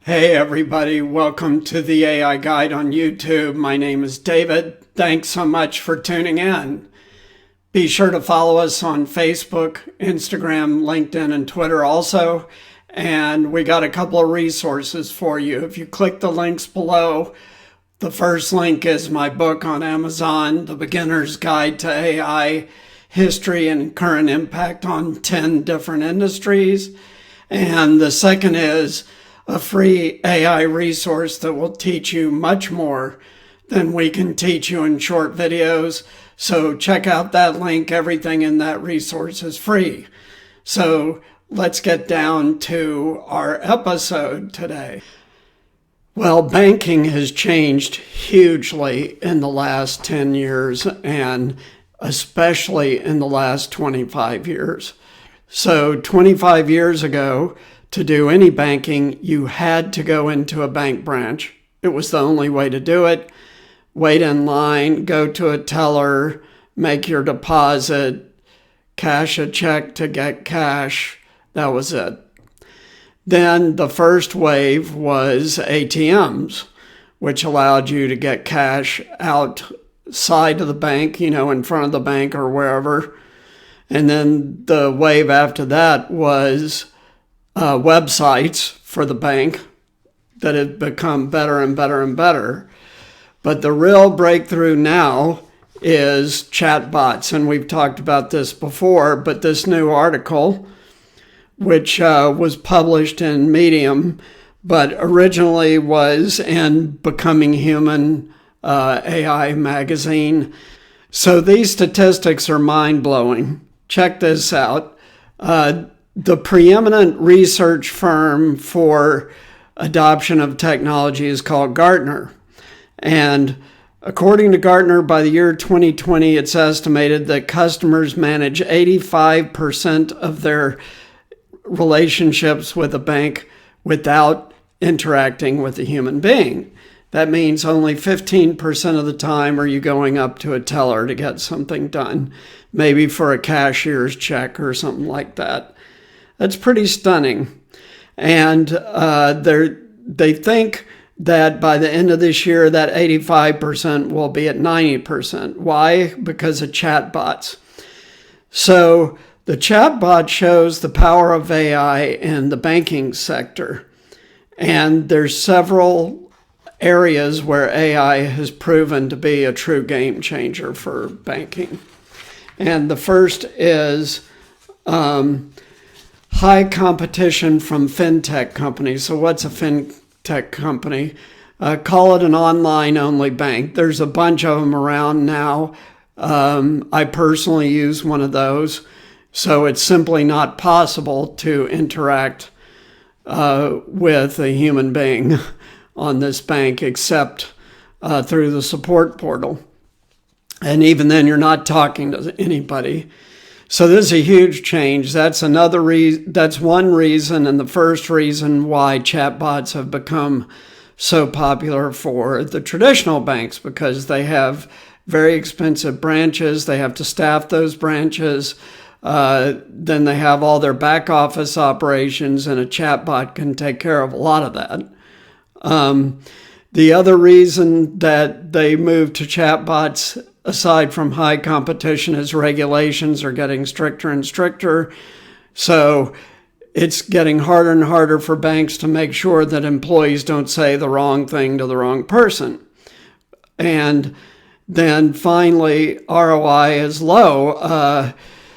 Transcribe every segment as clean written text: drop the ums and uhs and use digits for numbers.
Hey everybody, welcome to the AI Guide on YouTube. My name is David. Thanks so much for tuning in. Be sure to follow us on Facebook, Instagram, LinkedIn, and Twitter also. And we got a couple of resources for you. If you click the links below, the first link is my book on Amazon, The Beginner's Guide to AI, History and Current Impact on 10 Different Industries. And the second is a free AI resource that will teach you much more than we can teach you in short videos. So check out that link. Everything in that resource is free. So let's get down to our episode today. Well, banking has changed hugely in the last 10 years and especially in the last 25 years. So 25 years ago, to do any banking, you had to go into a bank branch. It was the only way to do it. Wait in line, go to a teller, make your deposit, cash a check to get cash. That was it. Then the first wave was ATMs, which allowed you to get cash outside of the bank, in front of the bank or wherever. And then the wave after that was websites for the bank that have become better and better and better. But the real breakthrough now is chatbots. And we've talked about this before, but this new article, which was published in Medium, but originally was in Becoming Human AI magazine. So these statistics are mind-blowing. Check this out. The preeminent research firm for adoption of technology is called Gartner. And according to Gartner, by the year 2020, it's estimated that customers manage 85% of their relationships with a bank without interacting with a human being. That means only 15% of the time are you going up to a teller to get something done, maybe for a cashier's check or something like that. That's pretty stunning. And they think that by the end of this year, that 85% will be at 90%. Why? Because of chatbots. So the chatbot shows the power of AI in the banking sector. And there's several areas where AI has proven to be a true game changer for banking. And the first is high competition from fintech companies. So what's a fintech company? Call it an online-only bank. There's a bunch of them around now. I personally use one of those. So it's simply not possible to interact with a human being on this bank except through the support portal. And even then, you're not talking to anybody. So this is a huge change. That's another reason. That's one reason, and the first reason why chatbots have become so popular for the traditional banks, because they have very expensive branches. They have to staff those branches. Then they have all their back office operations, and a chatbot can take care of a lot of that. The other reason that they moved to chatbots, aside from high competition, is regulations are getting stricter and stricter. So it's getting harder and harder for banks to make sure that employees don't say the wrong thing to the wrong person. And then finally, ROI is low.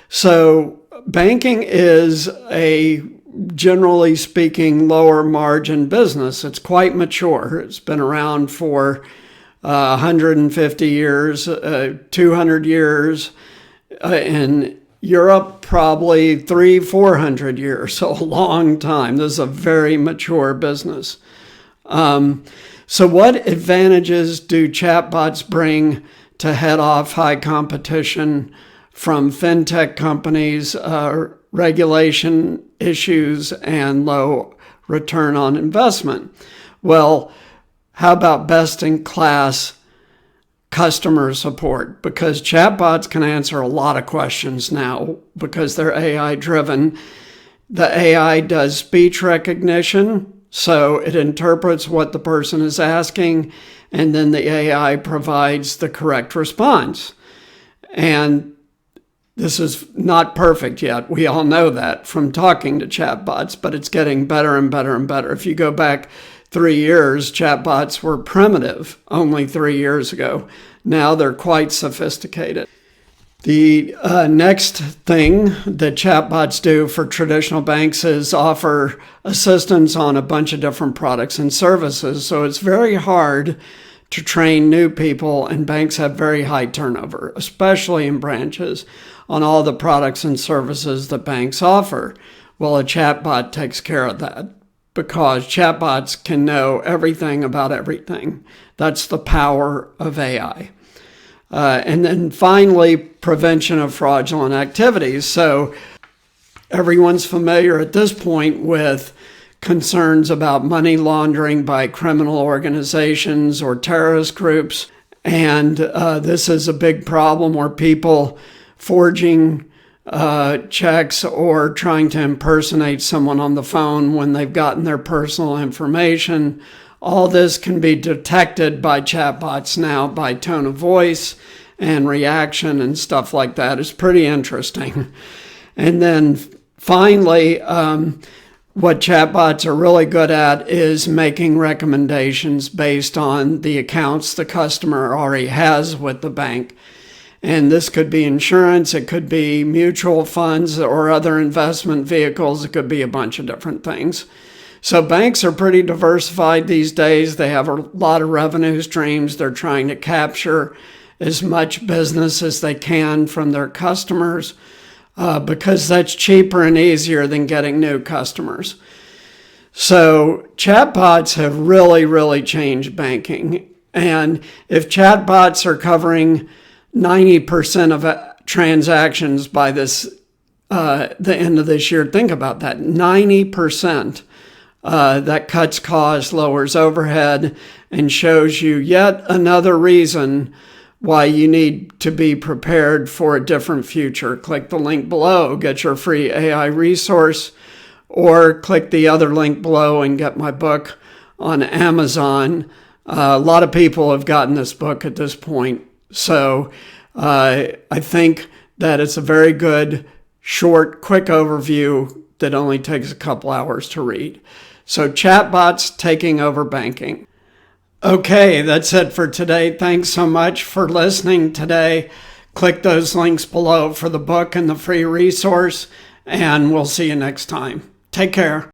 So banking is a, generally speaking, lower margin business. It's quite mature. It's been around for 150 years, 200 years. In Europe, probably 300-400 years, so a long time. This is a very mature business. So what advantages do chatbots bring to head off high competition from fintech companies, regulation issues, and low return on investment? Well, how about best-in-class customer support? Because chatbots can answer a lot of questions now because they're AI-driven. The AI does speech recognition, So it interprets what the person is asking, and then the AI provides the correct response. And this is not perfect yet. We all know that from talking to chatbots, but it's getting better and better and better. If you go back 3 years, chatbots were primitive only 3 years ago. Now they're quite sophisticated. The next thing that chatbots do for traditional banks is offer assistance on a bunch of different products and services. So it's very hard to train new people, and banks have very high turnover, especially in branches, on all the products and services that banks offer. Well, a chatbot takes care of that because chatbots can know everything about everything. That's the power of AI. And then finally, prevention of fraudulent activities. So everyone's familiar at this point with concerns about money laundering by criminal organizations or terrorist groups. And this is a big problem where people forging checks or trying to impersonate someone on the phone when they've gotten their personal information. All this can be detected by chatbots now by tone of voice and reaction and stuff like that. It's pretty interesting. And then finally, what chatbots are really good at is making recommendations based on the accounts the customer already has with the bank. And this could be insurance, it could be mutual funds or other investment vehicles, it could be a bunch of different things. So banks are pretty diversified these days. They have a lot of revenue streams. They're trying to capture as much business as they can from their customers because that's cheaper and easier than getting new customers. So chatbots have really, really changed banking. And if chatbots are covering 90% of transactions by the end of this year, think about that, 90%. That cuts costs, lowers overhead, and shows you yet another reason why you need to be prepared for a different future. Click the link below, get your free AI resource, or click the other link below and get my book on Amazon. A lot of people have gotten this book at this point, so I think that it's a very good, short, quick overview that only takes a couple hours to read. So chatbots taking over banking. Okay, that's it for today. Thanks so much for listening today. Click those links below for the book and the free resource, and we'll see you next time. Take care.